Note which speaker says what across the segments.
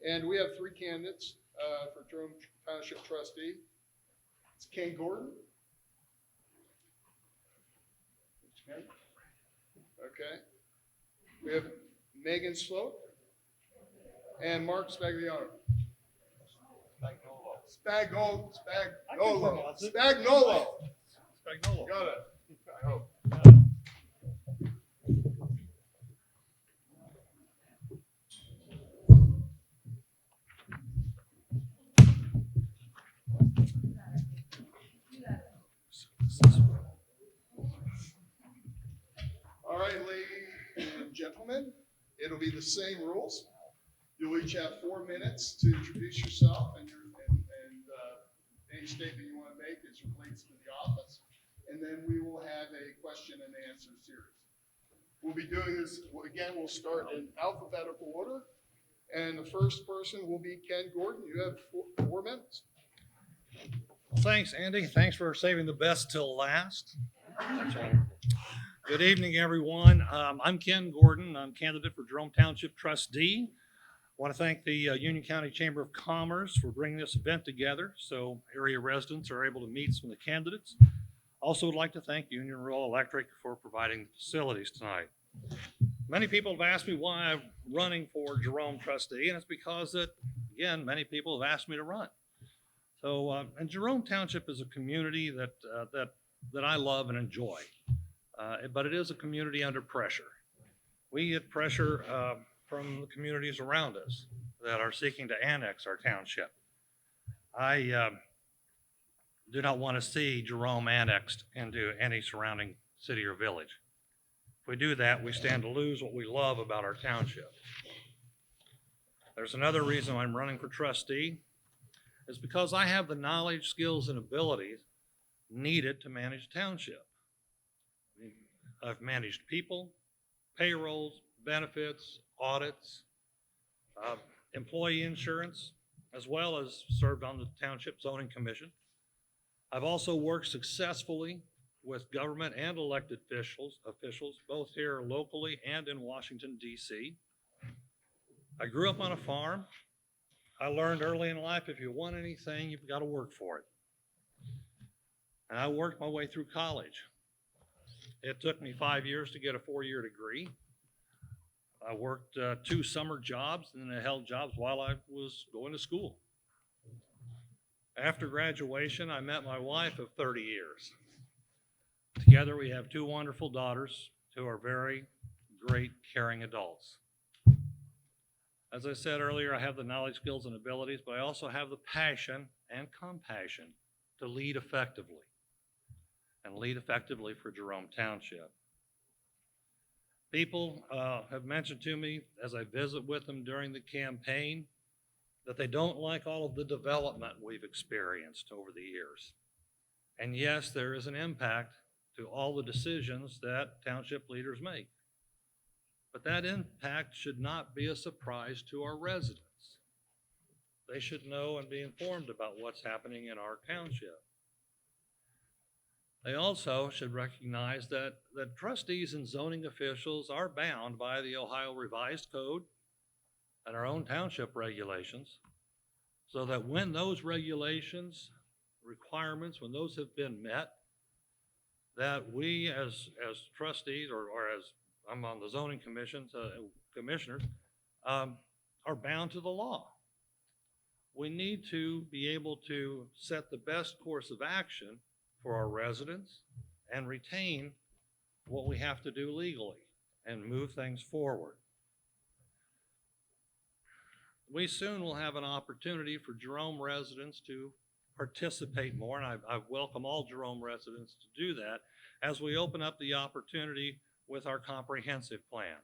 Speaker 1: And we have three candidates for Jerome Township Trustee. It's Ken Gordon. Okay. We have Megan Sloat and Mark Spagliano. Spagnolo. Spagnolo. Got it. I hope. All right, ladies and gentlemen, it'll be the same rules. You'll each have 4 minutes to introduce yourself and any statement you want to make as relates to the office. And then we will have a question and answer series. We'll be doing this, again, we'll start in alphabetical order. And the first person will be Ken Gordon. You have 4 minutes.
Speaker 2: Thanks, Andy. Thanks for saving the best till last. Good evening, everyone. I'm Ken Gordon. I'm candidate for Jerome Township Trustee. I want to thank the Union County Chamber of Commerce for bringing this event together so area residents are able to meet some of the candidates. Also would like to thank Union Rural Electric for providing the facilities tonight. Many people have asked me why I'm running for Jerome Trustee, and it's because that, again, many people have asked me to run. So, and Jerome Township is a community that I love and enjoy, but it is a community under pressure. We get pressure from the communities around us that are seeking to annex our township. I do not want to see Jerome annexed into any surrounding city or village. If we do that, we stand to lose what we love about our township. There's another reason I'm running for trustee. It's because I have the knowledge, skills, and abilities needed to manage a township. I've managed people, payrolls, benefits, audits, employee insurance, as well as served on the Township Zoning Commission. I've also worked successfully with government and elected officials, both here locally and in Washington, D.C. I grew up on a farm. I learned early in life, if you want anything, you've got to work for it. And I worked my way through college. It took me 5 years to get a 4-year degree. I worked 2 summer jobs, and then I held jobs while I was going to school. After graduation, I met my wife of 30 years. Together, we have 2 wonderful daughters who are very great, caring adults. As I said earlier, I have the knowledge, skills, and abilities, but I also have the passion and compassion to lead effectively, and lead effectively for Jerome Township. People have mentioned to me as I visit with them during the campaign that they don't like all of the development we've experienced over the years. And yes, there is an impact to all the decisions that township leaders make. But that impact should not be a surprise to our residents. They should know and be informed about what's happening in our township. They also should recognize that trustees and zoning officials are bound by the Ohio Revised Code and our own township regulations, so that when those regulations, requirements, when those have been met, that we as trustees or as I'm on the zoning commission, commissioners, are bound to the law. We need to be able to set the best course of action for our residents and retain what we have to do legally and move things forward. We soon will have an opportunity for Jerome residents to participate more, and I welcome all Jerome residents to do that as we open up the opportunity with our comprehensive plan.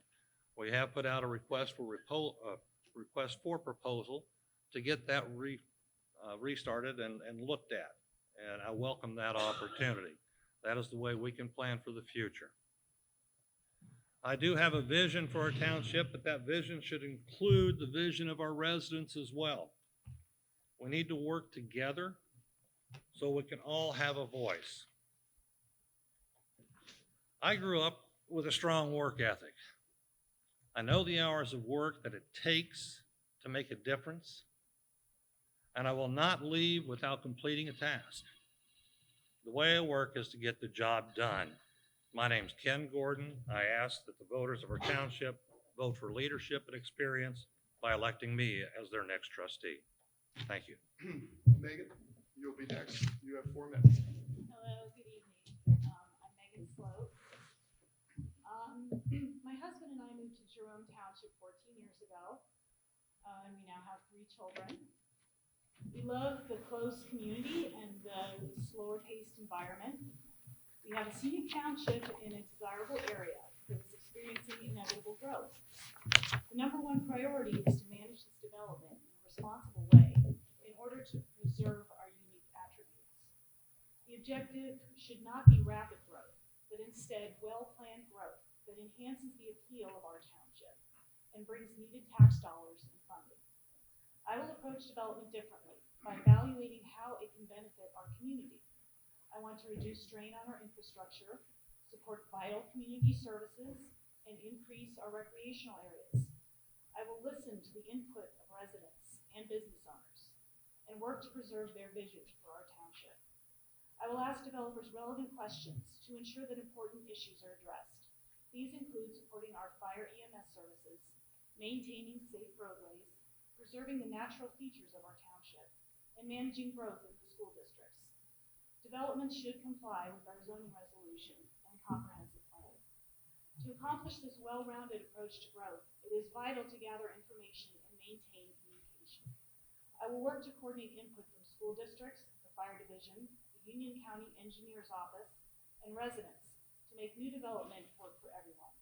Speaker 2: We have put out a request for proposal to get that restarted and looked at, and I welcome that opportunity. That is the way we can plan for the future. I do have a vision for our township, but that vision should include the vision of our residents as well. We need to work together so we can all have a voice. I grew up with a strong work ethic. I know the hours of work that it takes to make a difference, and I will not leave without completing a task. The way I work is to get the job done. My name's Ken Gordon. I ask that the voters of our township vote for leadership and experience by electing me as their next trustee. Thank you.
Speaker 1: Megan, you'll be next. You have 4 minutes.
Speaker 3: Hello, good evening. I'm Megan Sloat. My husband and I moved to Jerome Township 14 years ago, and we now have 3 children. We love the close community and the slower-paced environment. We have a scenic township in a desirable area that's experiencing inevitable growth. The number one priority is to manage this development in a responsible way in order to preserve our unique attributes. The objective should not be rapid growth, but instead well-planned growth that enhances the appeal of our township and brings needed tax dollars and funding. I will approach development differently by evaluating how it can benefit our community. I want to reduce strain on our infrastructure, support vital community services, and increase our recreational areas. I will listen to the input of residents and business owners and work to preserve their vision for our township. I will ask developers relevant questions to ensure that important issues are addressed. These include supporting our fire EMS services, maintaining safe roadways, preserving the natural features of our township, and managing growth in the school districts. Development should comply with our zoning resolution and comprehensive plan. To accomplish this well-rounded approach to growth, it is vital to gather information and maintain communication. I will work to coordinate input from school districts, the fire division, the Union County Engineer's Office, and residents to make new development work for everyone.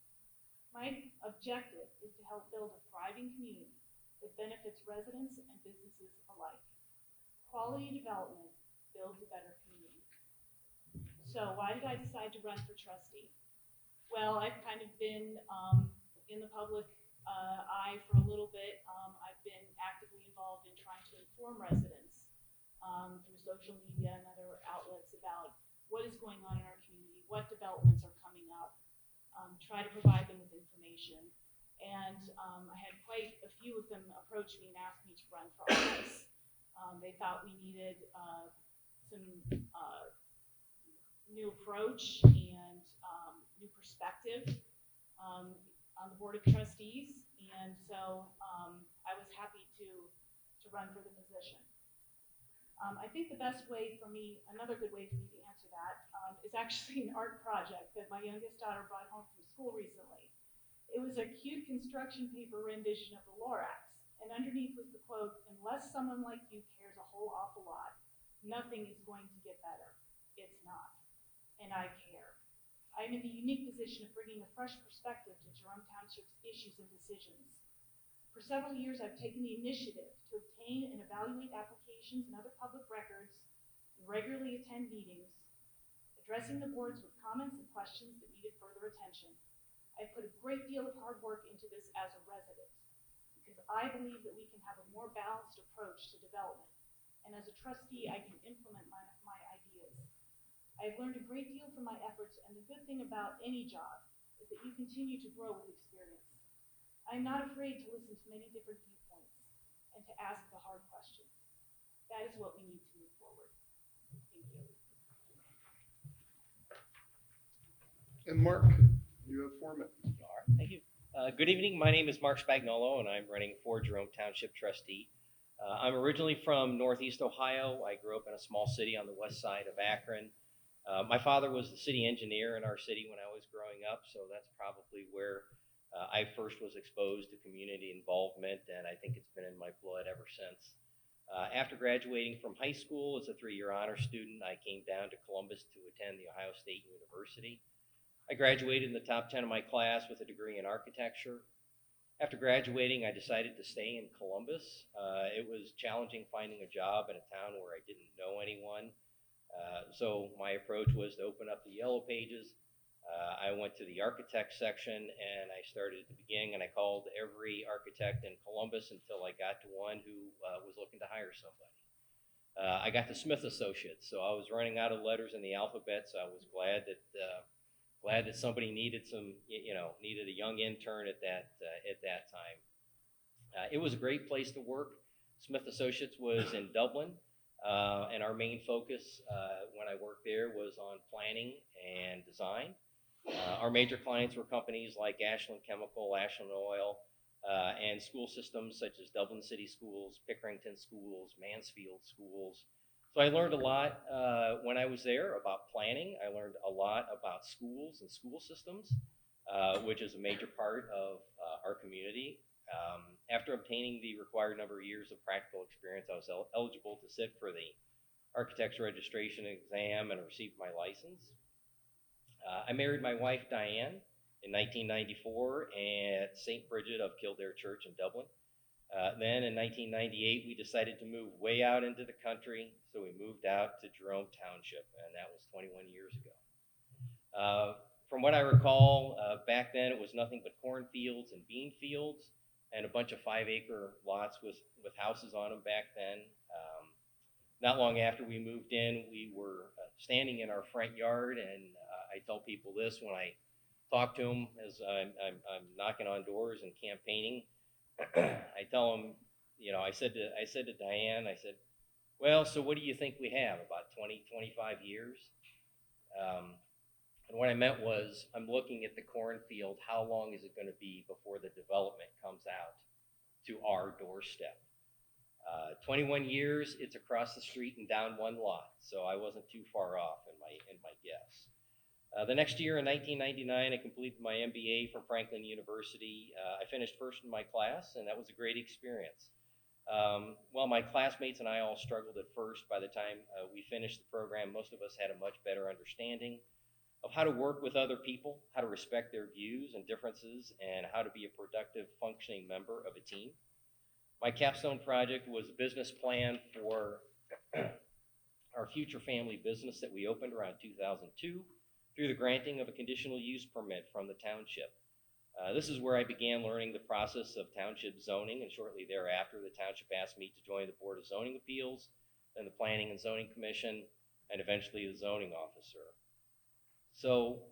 Speaker 3: My objective is to help build a thriving community that benefits residents and businesses alike. Quality development builds a better community. So why did I decide to run for trustee? Well, I've kind of been in the public eye for a little bit. I've been actively involved in trying to inform residents through social media and other outlets about what is going on in our community, what developments are coming up, try to provide them with information. And I had quite a few of them approach me and ask me to run for office. They thought we needed some new approach and new perspective on the Board of Trustees. And so I was happy to run for the position. I think the best way for me, another good way for me to answer that, is actually an art project that my youngest daughter brought home from school recently. It was a cute construction paper rendition of the Lorax, and underneath was the quote, "Unless someone like you cares a whole awful lot, nothing is going to get better." It's not, and I care. I'm in the unique position of bringing a fresh perspective to Jerome Township's issues and decisions. For several years, I've taken the initiative to obtain and evaluate applications and other public records and regularly attend meetings, addressing the boards with comments and questions that needed further attention. I put a great deal of hard work into this as a resident because I believe that we can have a more balanced approach to development. And as a trustee, I can implement my ideas. I've learned a great deal from my efforts, and the good thing about any job is that you continue to grow with experience. I'm not afraid to listen to many different viewpoints and to ask the hard questions. That is what we need to move forward. Thank you.
Speaker 1: And Mark, you have 4 minutes.
Speaker 4: All right, thank you. Good evening. My name is Mark Spagnolo, and I'm running for Jerome Township trustee. I'm originally from Northeast Ohio. I grew up in a small city on the west side of Akron. My father was the city engineer in our city when I was growing up, so that's probably where I first was exposed to community involvement, and I think it's been in my blood ever since. After graduating from high school as a 3-year honor student, I came down to Columbus to attend the Ohio State University. I graduated in the top 10 of my class with a degree in architecture. After graduating, I decided to stay in Columbus. It was challenging finding a job in a town where I didn't know anyone. So my approach was to open up the yellow pages. I went to the architect section and I started at the beginning, and I called every architect in Columbus until I got to one who was looking to hire somebody. I got to Smith Associates, so I was running out of letters in the alphabet, so I was glad that somebody needed a young intern at that time. It was a great place to work. Smith Associates was in Dublin, and our main focus when I worked there was on planning and design. Our major clients were companies like Ashland Chemical, Ashland Oil, and school systems such as Dublin City Schools, Pickerington Schools, Mansfield Schools. So I learned a lot when I was there about planning. I learned a lot about schools and school systems, which is a major part of our community. After obtaining the required number of years of practical experience, I was eligible to sit for the architect's registration exam and receive my license. I married my wife, Diane, in 1994 at St. Bridget of Kildare Church in Dublin. Then in 1998, we decided to move way out into the country, so we moved out to Jerome Township, and that was 21 years ago. From what I recall, back then it was nothing but cornfields and bean fields and a bunch of 5-acre lots with houses on them back then. Not long after we moved in, we were standing in our front yard, and I tell people this when I talk to them as I'm knocking on doors and campaigning. I tell them, I said to Diane, I said, well, so what do you think we have, about 20, 25 years? And what I meant was, I'm looking at the cornfield, how long is it going to be before the development comes out to our doorstep? 21 years, it's across the street and down one lot, so I wasn't too far off in my guess. The next year, in 1999, I completed my MBA from Franklin University. I finished first in my class, and that was a great experience. While my classmates and I all struggled at first, by the time we finished the program, most of us had a much better understanding of how to work with other people, how to respect their views and differences, and how to be a productive, functioning member of a team. My capstone project was a business plan for our future family business that we opened around 2002 through the granting of a conditional use permit from the township. This is where I began learning the process of township zoning, and shortly thereafter, the township asked me to join the Board of Zoning Appeals, then the Planning and Zoning Commission, and eventually the zoning officer. So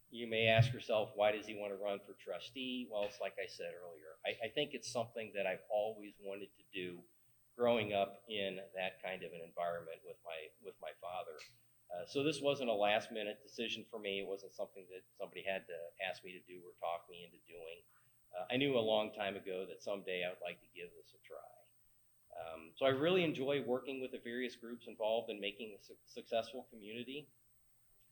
Speaker 4: you may ask yourself, why does he want to run for trustee? Well, it's like I said earlier. I think it's something that I've always wanted to do growing up in that kind of an environment with my father. So this wasn't a last-minute decision for me. It wasn't something that somebody had to ask me to do or talk me into doing. I knew a long time ago that someday I would like to give this a try. So I really enjoy working with the various groups involved in making a successful community.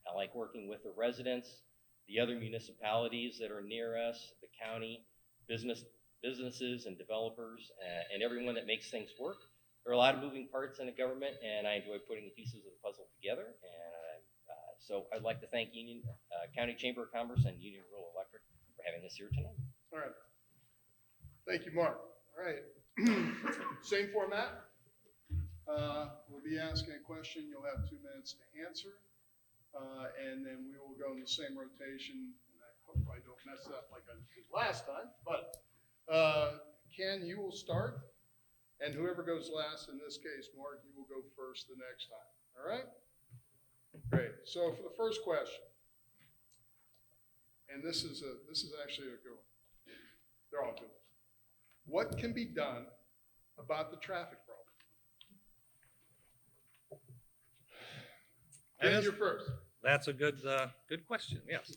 Speaker 4: I like working with the residents, the other municipalities that are near us, the county, businesses and developers, and everyone that makes things work. There are a lot of moving parts in a government, and I enjoy putting the pieces of the puzzle together. And so I'd like to thank Union County Chamber of Commerce and Union Rural Electric for having us here tonight.
Speaker 1: All right. Thank you, Mark. All right. Same format. We'll be asking a question. You'll have 2 minutes to answer. And then we will go in the same rotation. And I hope I don't mess up like I did last time. But Ken, you will start. And whoever goes last, in this case, Mark, you will go first the next time. All right? Great. So for the first question, and this is actually a good one. They're all good ones. What can be done about the traffic problem? Ken, you're first.
Speaker 2: That's a good question. Yes,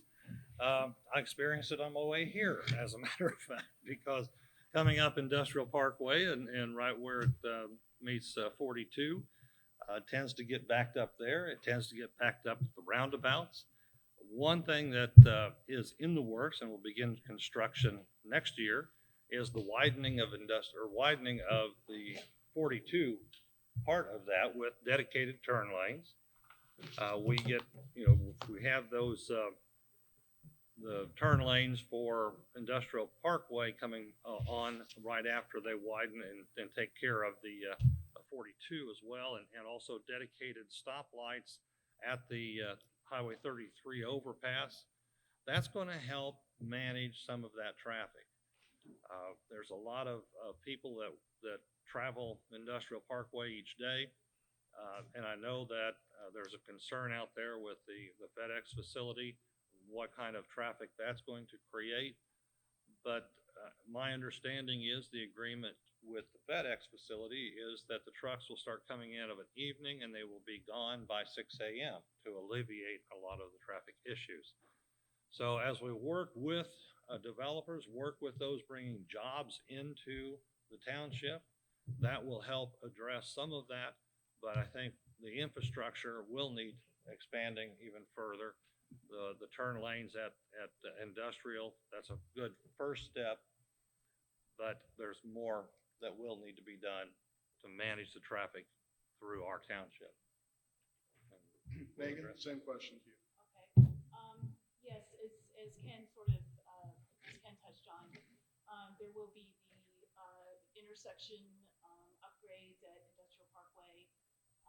Speaker 2: I experienced it on my way here, as a matter of fact, because coming up Industrial Parkway and right where it meets 42 tends to get backed up there. It tends to get backed up at the roundabouts. One thing that is in the works and will begin construction next year is the widening of the 42 part of that with dedicated turn lanes. We have those the turn lanes for Industrial Parkway coming on right after they widen and take care of the 42 as well, and also dedicated stoplights at the Highway 33 overpass. That's going to help manage some of that traffic. There's a lot of people that travel Industrial Parkway each day. And I know that there's a concern out there with the FedEx facility, what kind of traffic that's going to create. But my understanding is the agreement with the FedEx facility is that the trucks will start coming in of an evening and they will be gone by 6 a.m. to alleviate a lot of the traffic issues. So as we work with developers, work with those bringing jobs into the township, that will help address some of that. But I think the infrastructure will need expanding even further. The turn lanes at industrial, that's a good first step, but there's more that will need to be done to manage the traffic through our township.
Speaker 1: Megan, same question to you.
Speaker 3: Okay, yes, as Ken sort of, as Ken touched on, there will be the, intersection, upgrades at Industrial Parkway,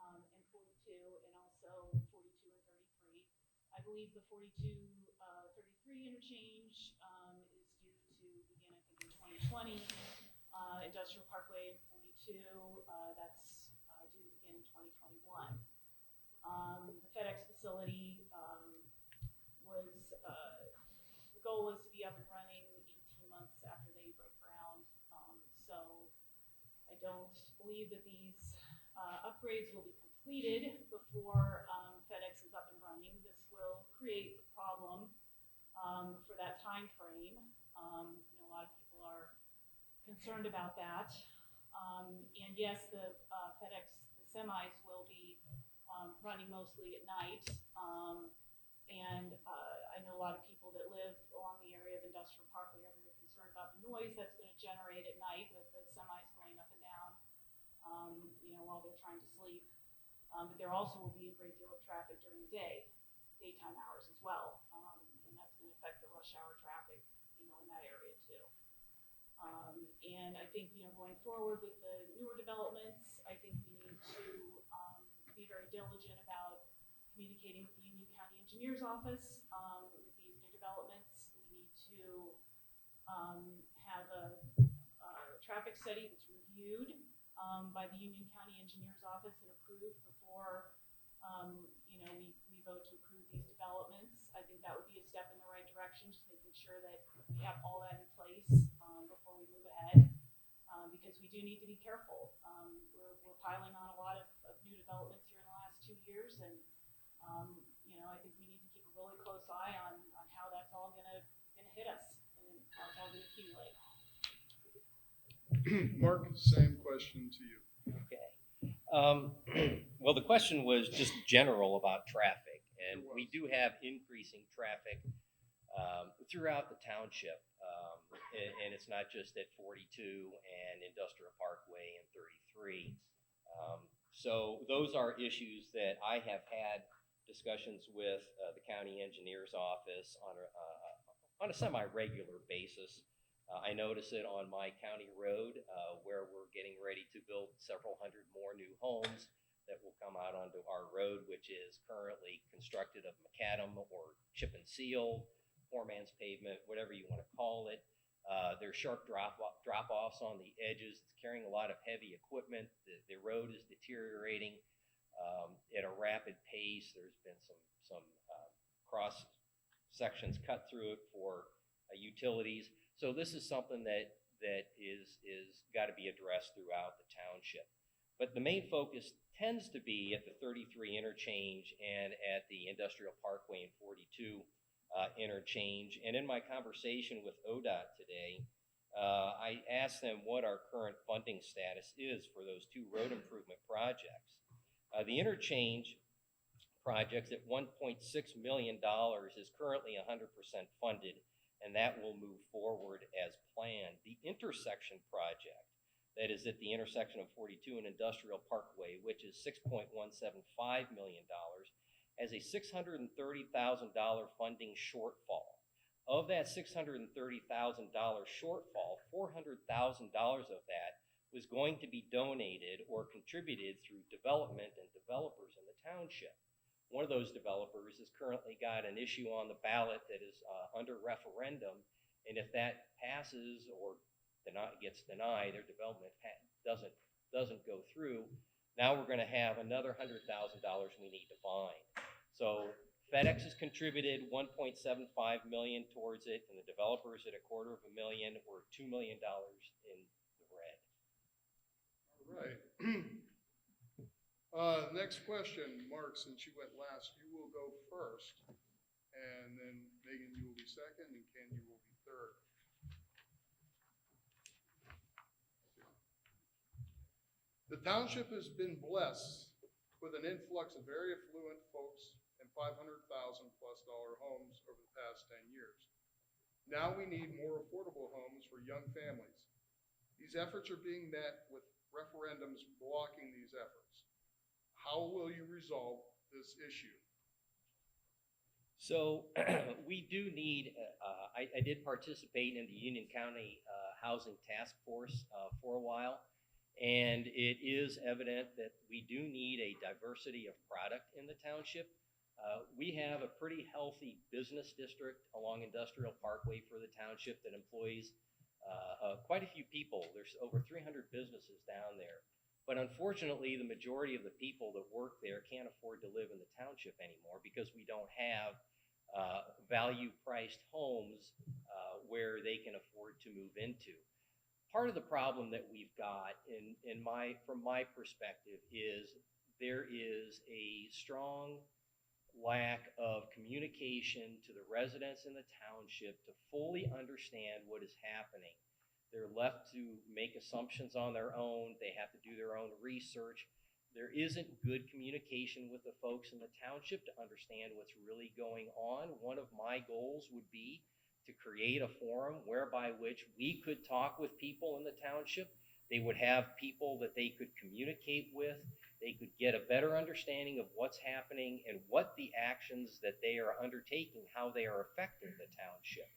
Speaker 3: and 42, and also 42 and 33. I believe the 42, 33 interchange, is due to begin, I think, in 2020. Industrial Parkway and 42, that's, due to begin in 2021. The FedEx facility, was, the goal was to be up and running 18 months after they break ground. So I don't believe that these upgrades will be completed before FedEx is up and running. This will create a problem for that time frame. I know a lot of people are concerned about that. And yes, the FedEx, the semis will be running mostly at night. And I know a lot of people that live along the area of Industrial Parkway are very concerned about the noise that's going to generate at night with the semis going up and down, while they're trying to sleep. But there also will be a great deal of traffic during the day, daytime hours as well. And that's going to affect the rush hour traffic, in that area too. And I think, going forward with the newer developments, I think we need to be very diligent about communicating with the Union County Engineer's Office with these new developments. We need to have a traffic study that's reviewed by the Union County Engineer's Office and approved before we vote to approve these developments. I think that would be a step in the right direction, just making sure that we have all that in place before we move ahead, because we do need to be careful. We're piling on a lot of new developments here in the last 2 years, and I think we need to keep a really close eye on how that's all gonna hit us and how it's all gonna accumulate.
Speaker 1: Mark, same question to you.
Speaker 4: Okay. Well, the question was just general about traffic, and we do have increasing traffic throughout the township, and it's not just at 42 and Industrial Parkway and 33. So those are issues that I have had discussions with the county engineer's office on a semi-regular basis. I notice it on my county road where we're getting ready to build several hundred more new homes that will come out onto our road, which is currently constructed of macadam or chip and seal, poor man's pavement, whatever you want to call it. There's sharp drop-offs on the edges. It's carrying a lot of heavy equipment. The road is deteriorating at a rapid pace. There's been some cross sections cut through it for utilities. So this is something that is got to be addressed throughout the township. But the main focus tends to be at the 33 interchange and at the Industrial Parkway and 42 interchange. And in my conversation with ODOT today, I asked them what our current funding status is for those two road improvement projects. The interchange projects at $1.6 million is currently 100% funded, and that will move forward as planned. The intersection project, that is at the intersection of 42 and Industrial Parkway, which is $6.175 million, has a $630,000 funding shortfall. Of that $630,000 shortfall, $400,000 of that was going to be donated or contributed through development and developers in the township. One of those developers has currently got an issue on the ballot that is under referendum, and if that passes or gets denied, their development doesn't go through, now we're going to have another $100,000 we need to find. So FedEx has contributed $1.75 million towards it, and the developers at $250,000. We're $2 million in the red.
Speaker 1: All right. Next question, Mark, since you went last, you will go first. And then Megan, you will be second, and Ken, you will be third. The township has been blessed with an influx of very affluent folks and $500,000+ homes over the past 10 years. Now we need more affordable homes for young families. These efforts are being met with referendums blocking these efforts. How will you resolve this issue?
Speaker 4: So we do need, I did participate in the Union County Housing Task Force for a while, and it is evident that we do need a diversity of product in the township. We have a pretty healthy business district along Industrial Parkway for the township that employs quite a few people. There's over 300 businesses down there. But unfortunately, the majority of the people that work there can't afford to live in the township anymore because we don't have value-priced homes where they can afford to move into. Part of the problem that we've got, from my perspective, is there is a strong lack of communication to the residents in the township to fully understand what is happening. They're left to make assumptions on their own. They have to do their own research. There isn't good communication with the folks in the township to understand what's really going on. One of my goals would be to create a forum whereby which we could talk with people in the township. They would have people that they could communicate with. They could get a better understanding of what's happening and what the actions that they are undertaking, how they are affecting the township.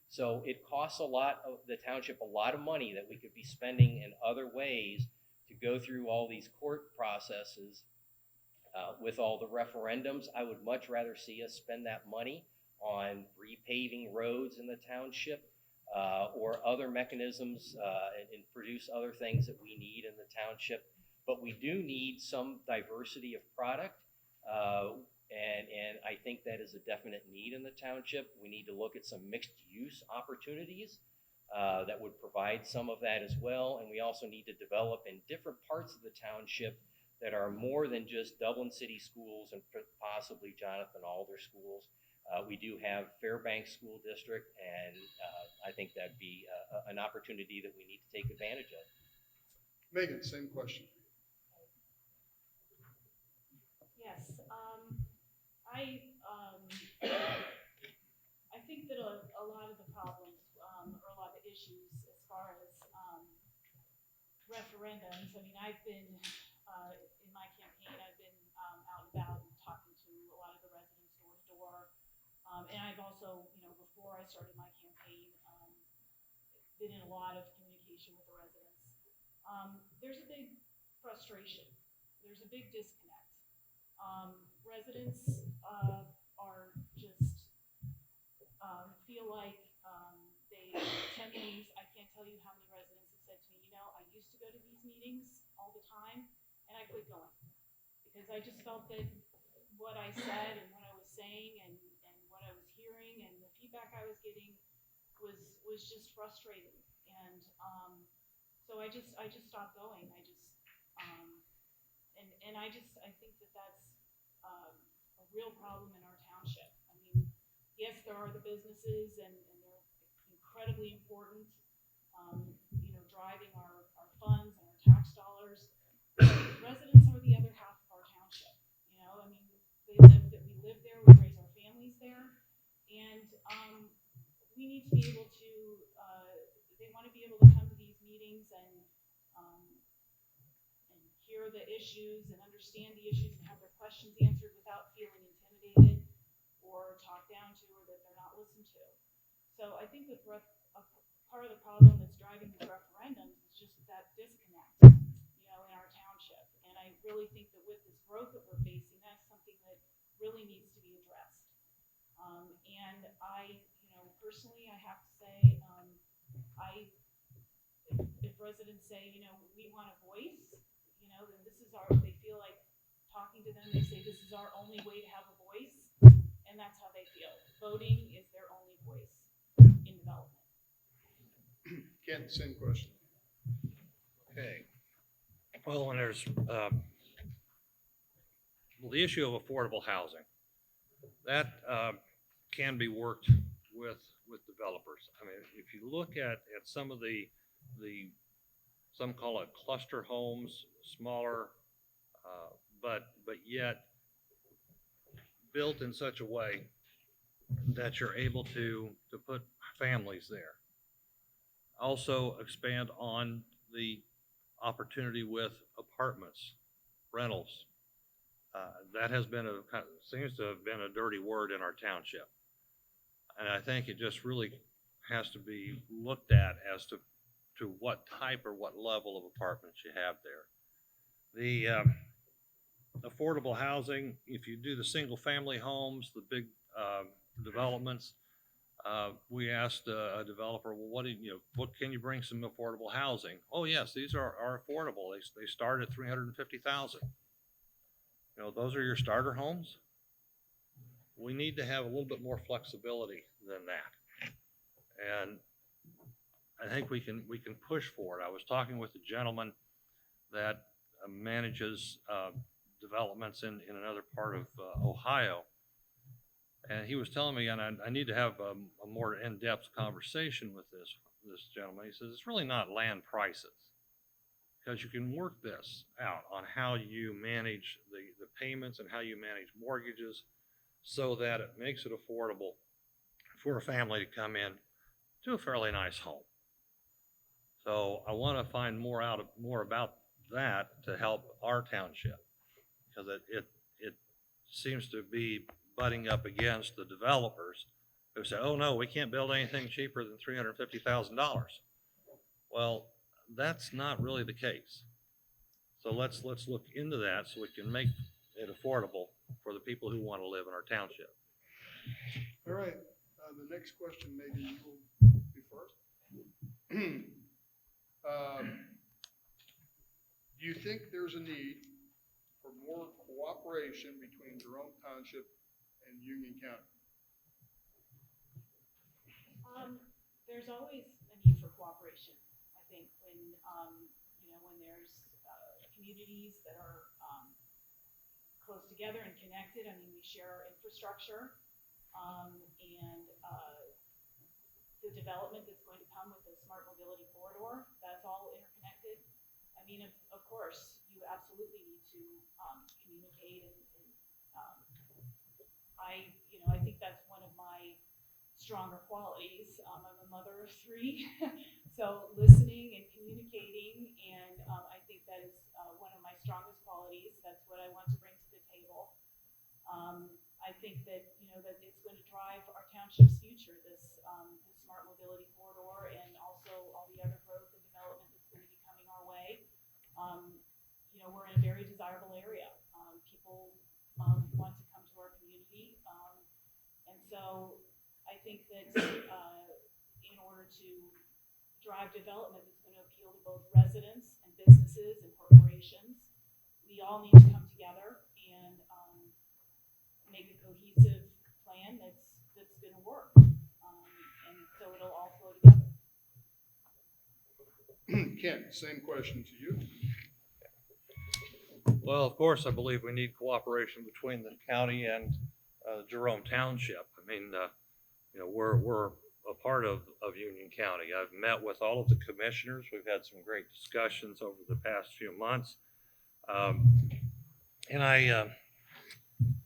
Speaker 4: So it costs the township a lot of money that we could be spending in other ways to go through all these court processes with all the referendums. I would much rather see us spend that money on repaving roads in the township or other mechanisms and produce other things that we need in the township. But we do need some diversity of product. And I think that is a definite need in the township. We need to look at some mixed use opportunities that would provide some of that as well. And we also need to develop in different parts of the township that are more than just Dublin City schools and possibly Jonathan Alder schools. We do have Fairbanks School District, and I think that'd be an opportunity that we need to take advantage of.
Speaker 1: Megan, same question.
Speaker 3: Yes, I think that a lot of the problems, or a lot of the issues as far as referendums, I mean, I've been, in my campaign, I've been out and about and talking to a lot of the residents door to door. And I've also, before I started my campaign, been in a lot of communication with the residents. There's a big frustration. There's a big disconnect. Residents are just feel like they attend meetings. I can't tell you how many residents have said to me, I used to go to these meetings all the time, and I quit going because I just felt that what I said and what I was saying and what I was hearing and the feedback I was getting was just frustrating. And so I just stopped going. I think that that's a real problem in our township. I mean, yes, there are the businesses and they're incredibly important, driving our funds and our tax dollars. But residents are the other half of our township. I mean, we live there, we raise our families there, and we need to be able to, they want to be able to come to these meetings and hear the issues and understand the issues and have their questions answered without feeling intimidated or talked down to or that they're not listened to. So I think with part of the problem that's driving these referendums is just that disconnect, in our township. And I really think that with this growth that we're facing, that's something that really needs to be addressed. And I, personally, I have to say, if residents say, we want a voice, then this is they feel like talking to them, they say this is our only way to have a voice, and that's how they feel. Voting is their only voice in development.
Speaker 1: Ken, same question.
Speaker 2: Okay. Well, when there's, well, the issue of affordable housing, that can be worked with developers. I mean, if you look at some of the some call it cluster homes, smaller, but yet built in such a way that you're able to put families there. Also expand on the opportunity with apartments, rentals. That has been seems to have been a dirty word in our township. And I think it just really has to be looked at as to what type or what level of apartments you have there. The affordable housing, if you do the single family homes, the big developments, we asked a developer, well, what can you bring some affordable housing? Oh yes, these are affordable. They start at $350,000. Those are your starter homes. We need to have a little bit more flexibility than that. And I think we can push for it. I was talking with a gentleman that manages developments in another part of Ohio. And he was telling me, and I need to have a more in-depth conversation with this gentleman. He says, it's really not land prices, because you can work this out on how you manage the payments and how you manage mortgages so that it makes it affordable for a family to come in to a fairly nice home. So I want to find more about that to help our township, because it seems to be butting up against the developers who say, oh no, we can't build anything cheaper than $350,000. Well, that's not really the case. So let's look into that so we can make it affordable for the people who want to live in our township.
Speaker 1: All right, the next question maybe you will be first. Do you think there's a need for more cooperation between Jerome Township and Union County?
Speaker 3: There's always a need for cooperation. I think when there's communities that are close together and connected. I mean, we share our infrastructure, and the development that's going to come with the smart mobility corridor. That's all interconnected. I mean, of course, you absolutely need to communicate, and I think that's one of my stronger qualities. I'm a mother of 3, so listening and communicating, and I think that is one of my strongest qualities. That's what I want to bring to the table. I think that that it's going to drive our township's future. This smart mobility corridor, and also all the other growth and development that's going to be coming our way. We're in a very desirable area. People want to come to our community, and so I think that in order to drive development that's going to appeal to both residents and businesses and corporations, we all need to come together and make a cohesive plan that's going to work, and so it'll all flow together.
Speaker 1: Ken, same question to you.
Speaker 2: Well, of course, I believe we need cooperation between the county and Jerome Township. I mean, we're a part of Union County. I've met with all of the commissioners. We've had some great discussions over the past few months. And I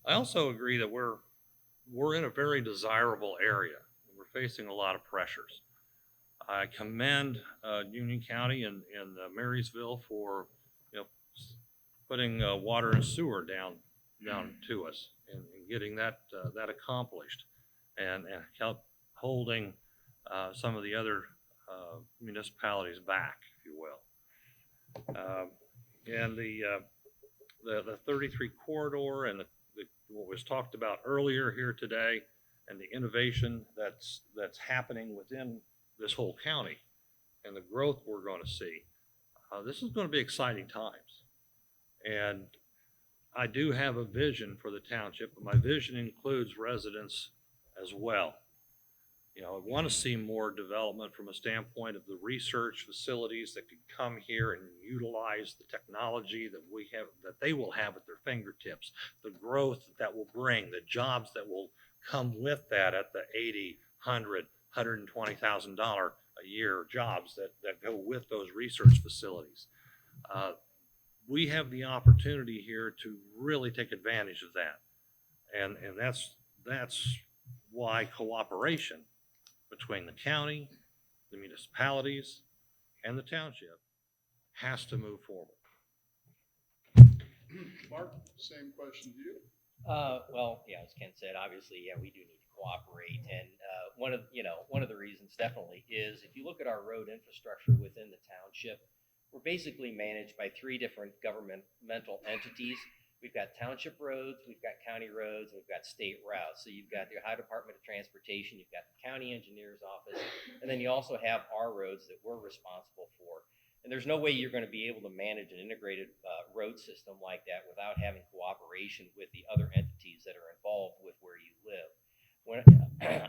Speaker 2: also agree that we're in a very desirable area. We're facing a lot of pressures. I commend Union County and Marysville for putting water and sewer down to us and getting that accomplished, and help holding some of the other municipalities back, if you will. And the 33 corridor and what was talked about earlier here today, and the innovation that's happening within this whole county, and the growth we're going to see. This is going to be exciting times. And I do have a vision for the township, but my vision includes residents as well. You know, I want to see more development from a standpoint of the research facilities that could come here and utilize the technology that we have, that they will have at their fingertips, the growth that will bring, the jobs that will come with that at the $80, $100, $120,000 a year jobs that go with those research facilities. We have the opportunity here to really take advantage of that. And that's why cooperation between the county, the municipalities, and the township has to move forward.
Speaker 1: Mark, same question to you.
Speaker 4: Well, yeah, as Ken said, obviously, yeah, we do need to cooperate. And one of the reasons definitely is if you look at our road infrastructure within the township, we're basically managed by 3 different governmental entities. We've got township roads, we've got county roads, and we've got state routes. So you've got the Ohio Department of Transportation, you've got the county engineer's office, and then you also have our roads that we're responsible for. And there's no way you're going to be able to manage an integrated road system like that without having cooperation with the other entities that are involved with where you live.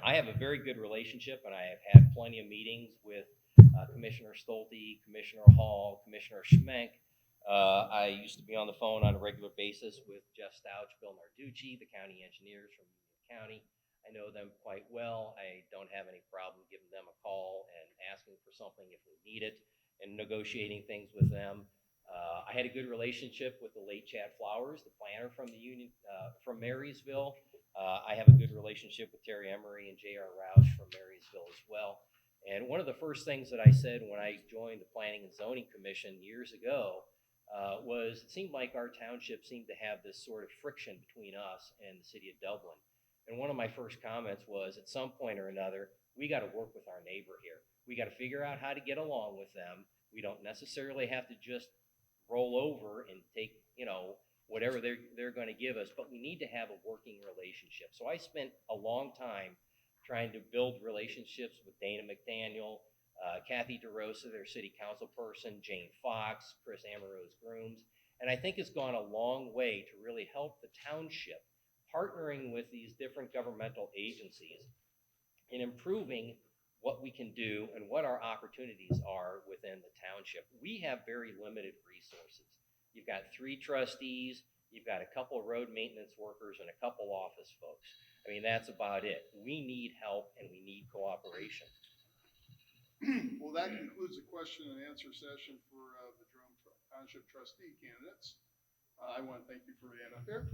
Speaker 4: I have a very good relationship, and I have had plenty of meetings with Commissioner Stolte, Commissioner Hall, Commissioner Schmenk. I used to be on the phone on a regular basis with Jeff Stouch, Bill Narducci, the county engineers from Union County. I know them quite well. I don't have any problem giving them a call and asking for something if we need it and negotiating things with them. I had a good relationship with the late Chad Flowers, the planner from the Union, from Marysville. I have a good relationship with Terry Emery and J.R. Roush from Marysville as well. And one of the first things that I said when I joined the Planning and Zoning Commission years ago was it seemed like our township seemed to have this sort of friction between us and the city of Dublin. And one of my first comments was, at some point or another, we got to work with our neighbor here. We got to figure out how to get along with them. We don't necessarily have to just roll over and take, whatever they're going to give us, but we need to have a working relationship. So I spent a long time trying to build relationships with Dana McDaniel, Kathy DeRosa, their city council person, Jane Fox, Chris Amorose Grooms. And I think it's gone a long way to really help the township partnering with these different governmental agencies in improving what we can do and what our opportunities are within the township. We have very limited resources. You've got 3 trustees, you've got a couple road maintenance workers, and a couple office folks. I mean, that's about it. We need help and we need cooperation.
Speaker 1: Well, that concludes the question and answer session for the Jerome Township trustee candidates. I want to thank you for being up here.